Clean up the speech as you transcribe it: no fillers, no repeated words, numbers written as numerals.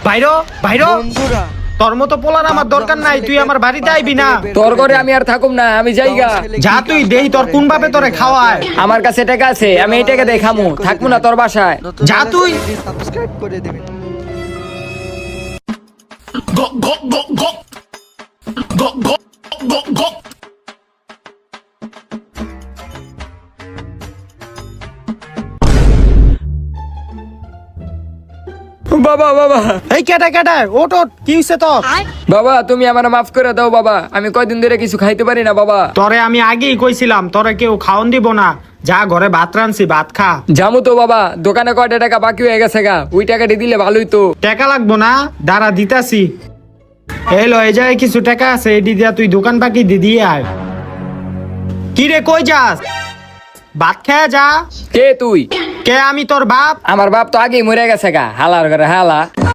বাইরো বাইরো বন্ধুরা তোর মতো পোলার আমার দরকার নাই, তুই আমার বাড়িতে আইবি না। তোর ঘরে আমি আর থাকুম না, আমি যাইগা। যা তুই দেই তোর কোন ভাবে তোরে খাওয়ায়। আমার কাছে টাকা আছে, আমি এই টাকা দিয়ে খামু, থাকবো না তোর বাসায়। যা তুই। সাবস্ক্রাইব করে দিবেন। বাবা বাবা এই কেটে কেটে ওট ওট, কি হইছে তোর? বাবা, তুমি আমার মাফ করে দাও বাবা, আমি কয়দিন ধরে কিছু খাইতে পারি না বাবা। তোরে আমি আগেই কইছিলাম তোরে কেউ খাওন দিব না, যা ঘরে ভাত রানছি ভাত খা। জামু তো বাবা, দোকানে কয়টা টাকা বাকি হয়ে গেছে গা, ওই টাকাটি দিলে ভালোই তো। টাকা লাগবো না, দাঁড়া দিতাছি। এলো এই জায়গায় কিছু টাকা আছে, এটি দিয়া তুই দোকান বাকি দিয়ে আয়। কি রে কই যাস? ভাত খেয়ে যা। কে তুই? কে আমি তোর বাপ? আমার বাপ তো আগেই মরে গেছে গা, হালার ঘরে হালা।